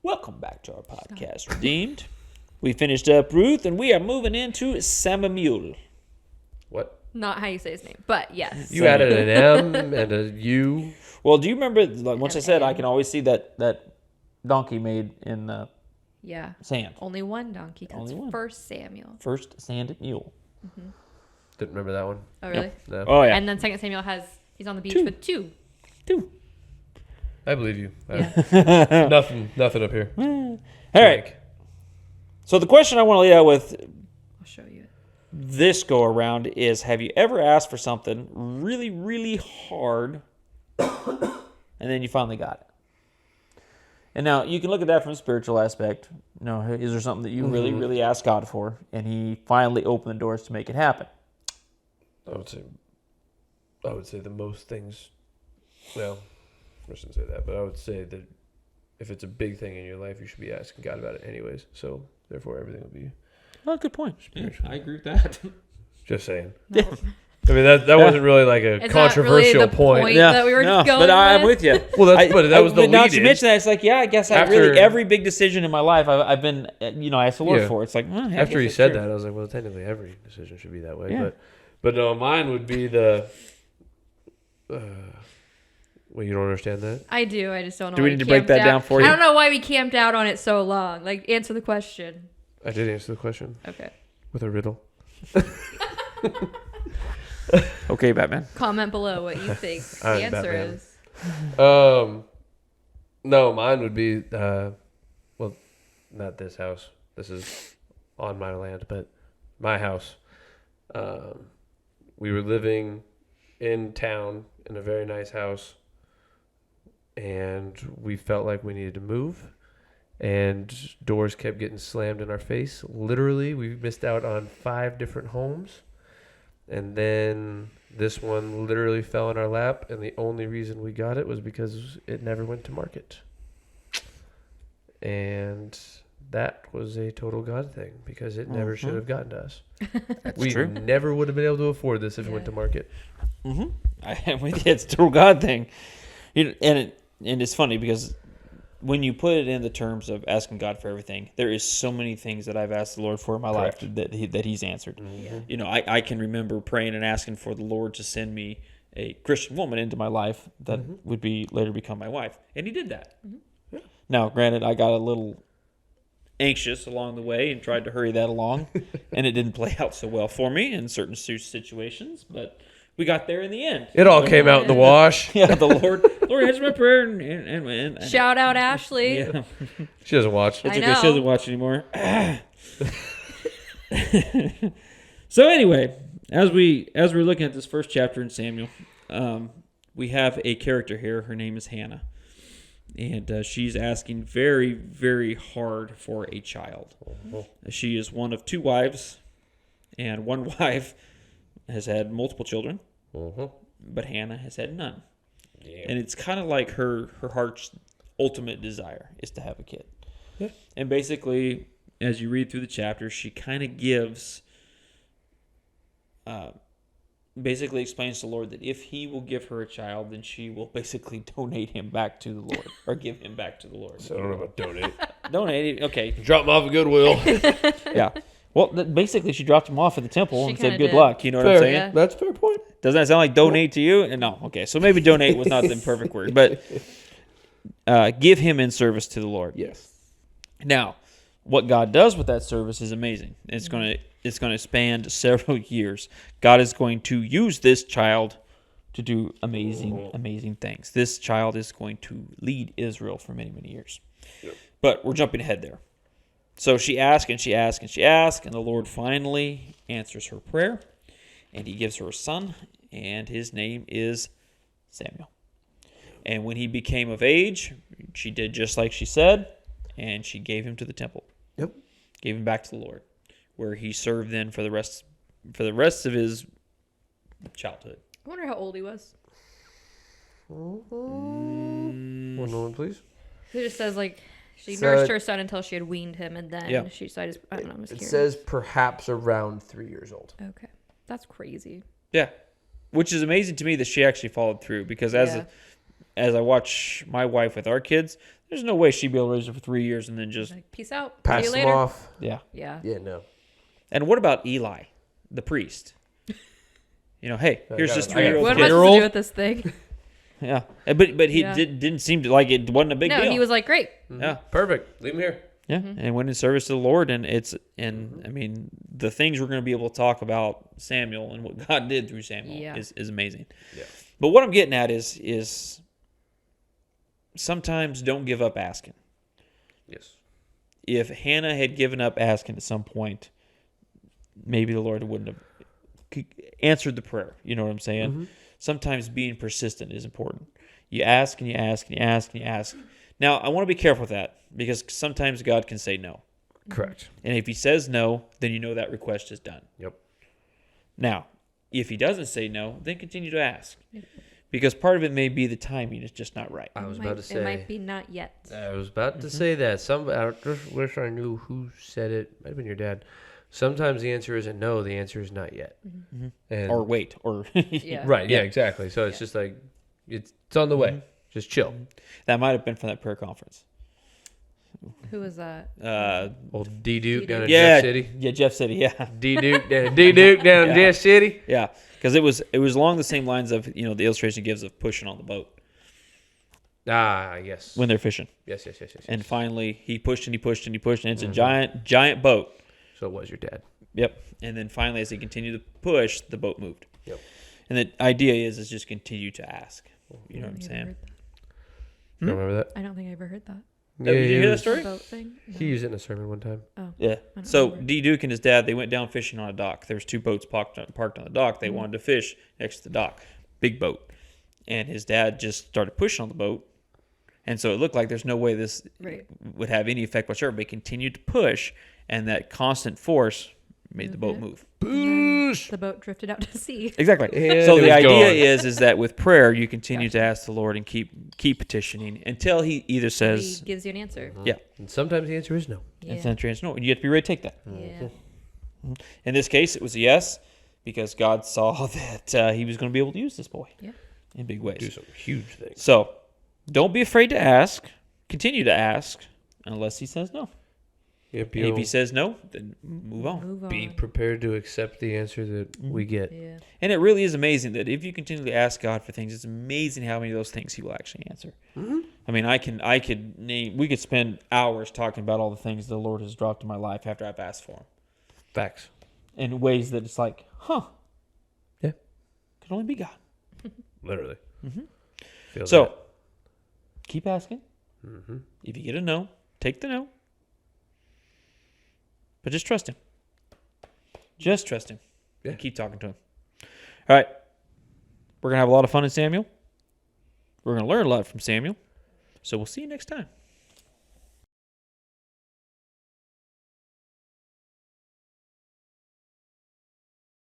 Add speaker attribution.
Speaker 1: Welcome back to our podcast, Redeemed. We finished up Ruth, and we are moving into Samuel.
Speaker 2: What?
Speaker 3: Not how you say his name, but yes.
Speaker 2: You added an M and a U.
Speaker 1: Well, do you remember, like, once I said, I can always see that donkey made in the sand.
Speaker 3: Only one donkey.
Speaker 1: Only one.
Speaker 3: First Samuel.
Speaker 1: First sand mule.
Speaker 3: Mm-hmm.
Speaker 2: Didn't remember that one.
Speaker 3: Oh, really?
Speaker 2: No.
Speaker 1: Oh, yeah.
Speaker 3: And then Second Samuel he's on the beach with two.
Speaker 2: I believe you.
Speaker 3: Yeah.
Speaker 2: Nothing up here.
Speaker 1: All right. So the question I want to lead out with
Speaker 3: I'll show you.
Speaker 1: this go around is, have you ever asked for something really, really hard and then you finally got it? And now you can look at that from a spiritual aspect. You know, is there something that you really, really asked God for and he finally opened the doors to make it happen?
Speaker 2: I would say the most things, well, I shouldn't say that, but I would say that if it's a big thing in your life, you should be asking God about it anyways. So therefore, everything will be
Speaker 1: Oh, good point.
Speaker 2: spiritual.
Speaker 1: I agree with that.
Speaker 2: Just saying.
Speaker 3: No.
Speaker 2: I mean, that wasn't really like a
Speaker 3: It's
Speaker 2: controversial
Speaker 3: not really the point that we were just going
Speaker 1: but I'm
Speaker 3: with.
Speaker 1: with you.
Speaker 2: Well, but that was the
Speaker 1: now that
Speaker 2: lead
Speaker 1: you
Speaker 2: in.
Speaker 1: mention that, it's like, yeah, I guess
Speaker 2: After-
Speaker 1: every big decision in my life, I've been, asked the Lord
Speaker 2: Yeah.
Speaker 1: for. It's like, well, yeah, I
Speaker 2: After
Speaker 1: guess
Speaker 2: he
Speaker 1: that's
Speaker 2: said
Speaker 1: true.
Speaker 2: that, I was like, well, technically every decision should be that way.
Speaker 1: Yeah.
Speaker 2: But no, mine would be the. Well, you don't understand that?
Speaker 3: I do. I just don't know.
Speaker 1: Do we
Speaker 3: why
Speaker 1: need to
Speaker 3: we
Speaker 1: break
Speaker 3: camped
Speaker 1: that
Speaker 3: out.
Speaker 1: down for you?
Speaker 3: I don't know why we camped out on it so long. Like, answer the question.
Speaker 2: I did answer the question
Speaker 3: Okay.
Speaker 2: with a riddle.
Speaker 1: Okay, Batman.
Speaker 3: Comment below what you think the
Speaker 2: I'm
Speaker 3: answer
Speaker 2: Batman.
Speaker 3: is.
Speaker 2: No, mine would be well, not this house. This is on my land, but my house. We were living in town in a very nice house, and we felt like we needed to move, and doors kept getting slammed in our face. Literally, we missed out on 5 different homes, and then this one literally fell in our lap, and the only reason we got it was because it never went to market. And that was a total God thing, because it never should have gotten to us.
Speaker 1: That's
Speaker 2: We
Speaker 1: true.
Speaker 2: never would have been able to afford this if it went
Speaker 3: Yeah.
Speaker 2: to market.
Speaker 1: Mm-hmm. I am with you. It's a true God thing. And it's funny because when you put it in the terms of asking God for everything, there is so many things that I've asked the Lord for in my life that He's answered.
Speaker 2: Mm-hmm.
Speaker 1: I can remember praying and asking for the Lord to send me a Christian woman into my life that would be later become my wife, and He did that.
Speaker 3: Mm-hmm.
Speaker 1: Now, granted, I got a little anxious along the way and tried to hurry that along, and it didn't play out so well for me in certain situations, but we got there in the end.
Speaker 2: It all came out in the wash.
Speaker 1: Yeah, the Lord answered my prayer, and
Speaker 3: Shout out Ashley.
Speaker 1: yeah.
Speaker 2: She doesn't watch.
Speaker 1: It's
Speaker 3: I
Speaker 1: okay.
Speaker 3: know.
Speaker 1: She doesn't watch anymore. So anyway, as we're looking at this first chapter in Samuel, we have a character here. Her name is Hannah, and she's asking very, very hard for a child. She is one of 2 wives, and one wife has had multiple children, but Hannah has had none.
Speaker 2: Yeah.
Speaker 1: And it's kind of like her heart's ultimate desire is to have a kid.
Speaker 2: Yeah.
Speaker 1: And basically, as you read through the chapter, she kind of gives, basically explains to the Lord that if He will give her a child, then she will basically donate him back to the Lord, or give him back to the Lord.
Speaker 2: So I don't know about donate.
Speaker 1: Donate, okay,
Speaker 2: Drop him off at Goodwill.
Speaker 1: yeah. Well, basically, she dropped him off at the temple
Speaker 3: She
Speaker 1: and said,
Speaker 3: kinda
Speaker 1: "Good
Speaker 3: did.
Speaker 1: luck." You know what
Speaker 2: Fair.
Speaker 1: I'm saying?
Speaker 3: Yeah.
Speaker 2: That's a fair point.
Speaker 1: Doesn't that sound like donate to you? And no, okay. So maybe donate was not the perfect word, but give him in service to the Lord.
Speaker 2: Yes.
Speaker 1: Now, what God does with that service is amazing. It's going to span several years. God is going to use this child to do amazing things. This child is going to lead Israel for many, many years.
Speaker 2: Yep.
Speaker 1: But we're jumping ahead there. So she asks and she asks and she asks, and the Lord finally answers her prayer, and He gives her a son, and his name is Samuel. And when he became of age, she did just like she said, and she gave him to the temple.
Speaker 2: Yep.
Speaker 1: Gave him back to the Lord, where he served then for the rest of his childhood.
Speaker 3: I wonder how old he was.
Speaker 2: One moment, please.
Speaker 3: It just says, like, she
Speaker 2: So-
Speaker 3: nursed her son until she had weaned him, and then
Speaker 1: Yeah.
Speaker 3: she decided, I don't know, I'm just
Speaker 2: It
Speaker 3: curious.
Speaker 2: says perhaps around 3 years old.
Speaker 3: Okay. That's crazy.
Speaker 1: Yeah, which is amazing to me that she actually followed through, because as
Speaker 3: Yeah.
Speaker 1: as I watch my wife with our kids, there's no way she'd be able to raise her for 3 years and then just
Speaker 3: Like, peace out. See
Speaker 2: Pass
Speaker 3: you
Speaker 2: them
Speaker 3: later.
Speaker 2: off.
Speaker 1: yeah.
Speaker 3: Yeah.
Speaker 2: Yeah, no.
Speaker 1: And what about Eli, the priest? Hey,
Speaker 2: I
Speaker 1: here's
Speaker 2: got
Speaker 1: this
Speaker 2: it. I got it.
Speaker 1: 3-year-old
Speaker 3: What am I
Speaker 1: kid.
Speaker 3: supposed to do with this thing?
Speaker 1: Yeah, but he
Speaker 3: Yeah.
Speaker 1: didn't seem to like it. Wasn't a big
Speaker 3: No,
Speaker 1: deal.
Speaker 3: he was like, great.
Speaker 1: Yeah.
Speaker 2: Perfect. Leave him here.
Speaker 1: Yeah, and went in service to the Lord, and I mean, the things we're going to be able to talk about Samuel and what God did through Samuel
Speaker 3: Yeah.
Speaker 1: is amazing.
Speaker 2: Yeah.
Speaker 1: But what I'm getting at is sometimes don't give up asking.
Speaker 2: Yes.
Speaker 1: If Hannah had given up asking at some point, maybe the Lord wouldn't have answered the prayer. You know what I'm saying?
Speaker 2: Mm-hmm.
Speaker 1: Sometimes being persistent is important. You ask and you ask and you ask and you ask. Now, I want to be careful with that because sometimes God can say no.
Speaker 2: Correct.
Speaker 1: And if he says no, then you know that request is done.
Speaker 2: Yep.
Speaker 1: Now, if he doesn't say no, then continue to ask. Because part of it may be the timing is just not right.
Speaker 2: I was
Speaker 3: It
Speaker 2: about to
Speaker 3: might-
Speaker 2: say.
Speaker 3: It might be not yet.
Speaker 2: I was about to say that. I just wish I knew who said it. Might have been your dad. Sometimes the answer isn't no. The answer is not yet.
Speaker 3: Mm-hmm.
Speaker 2: And
Speaker 1: Or wait. Or
Speaker 3: Yeah.
Speaker 2: right. Yeah. Exactly. So it's just like it's on the way. Just chill.
Speaker 1: That might have been from that prayer conference.
Speaker 3: Who was that?
Speaker 2: Old D Duke down in
Speaker 1: Yeah,
Speaker 2: Jeff City.
Speaker 1: yeah, Jeff City, yeah,
Speaker 2: D Duke down in Jeff City.
Speaker 1: yeah, because it was along the same lines of the illustration gives of pushing on the boat
Speaker 2: Ah, yes.
Speaker 1: when they're fishing,
Speaker 2: Yes.
Speaker 1: and finally he pushed and he pushed and he pushed, and it's a giant boat.
Speaker 2: So it was your dad.
Speaker 1: Yep, and then finally as he continued to push, the boat moved.
Speaker 2: Yep.
Speaker 1: And the idea is just continue to ask. You know what I'm
Speaker 3: Never
Speaker 1: saying?
Speaker 3: heard that.
Speaker 2: You remember that?
Speaker 3: I don't think I ever heard that.
Speaker 1: Did you hear that
Speaker 2: was-
Speaker 1: story?
Speaker 3: The boat thing?
Speaker 2: He used it in a sermon one time.
Speaker 3: Oh.
Speaker 1: Yeah.
Speaker 3: don't
Speaker 1: So
Speaker 3: remember.
Speaker 1: D. Duke and his dad, they went down fishing on a dock. There was 2 boats parked on the dock. They wanted to fish next to the dock, big boat, and his dad just started pushing on the boat, and so it looked like there's no way this
Speaker 3: Right.
Speaker 1: would have any effect whatsoever. But he continued to push, and that constant force made the boat move.
Speaker 2: Boosh.
Speaker 3: The boat drifted out to sea.
Speaker 1: Exactly.
Speaker 2: And
Speaker 1: So
Speaker 2: it
Speaker 1: the
Speaker 2: was
Speaker 1: idea
Speaker 2: gone.
Speaker 1: is that with prayer you continue to ask the Lord and keep petitioning until He either
Speaker 3: He
Speaker 1: says
Speaker 3: gives you an answer.
Speaker 1: yeah,
Speaker 2: And sometimes the answer is no.
Speaker 3: Yeah.
Speaker 1: and sends answer no, and you have to be ready to take that.
Speaker 3: Yeah.
Speaker 1: In this case, it was a yes because God saw that He was going to be able to use this boy
Speaker 3: Yeah.
Speaker 1: in big
Speaker 2: Do
Speaker 1: ways.
Speaker 2: some huge things.
Speaker 1: So don't be afraid to ask. Continue to ask unless He says no.
Speaker 2: Yep.
Speaker 1: And if He says no, then move on.
Speaker 3: Move on.
Speaker 2: Be prepared to accept the answer that we get.
Speaker 3: Yeah.
Speaker 1: And it really is amazing that if you continually ask God for things, it's amazing how many of those things He will actually answer.
Speaker 2: Mm-hmm.
Speaker 1: I mean, we could spend hours talking about all the things the Lord has dropped in my life after I've asked for Him
Speaker 2: Facts.
Speaker 1: in ways that it's like, huh,
Speaker 2: Yeah.
Speaker 1: could only be God.
Speaker 2: Literally. Feel
Speaker 1: So
Speaker 2: that.
Speaker 1: keep asking.
Speaker 2: Mm-hmm.
Speaker 1: If you get a no, take the no. But just trust Him. Just trust Him.
Speaker 2: Yeah.
Speaker 1: And keep talking to Him. All right. We're going to have a lot of fun in Samuel. We're going to learn a lot from Samuel. So we'll see you next time.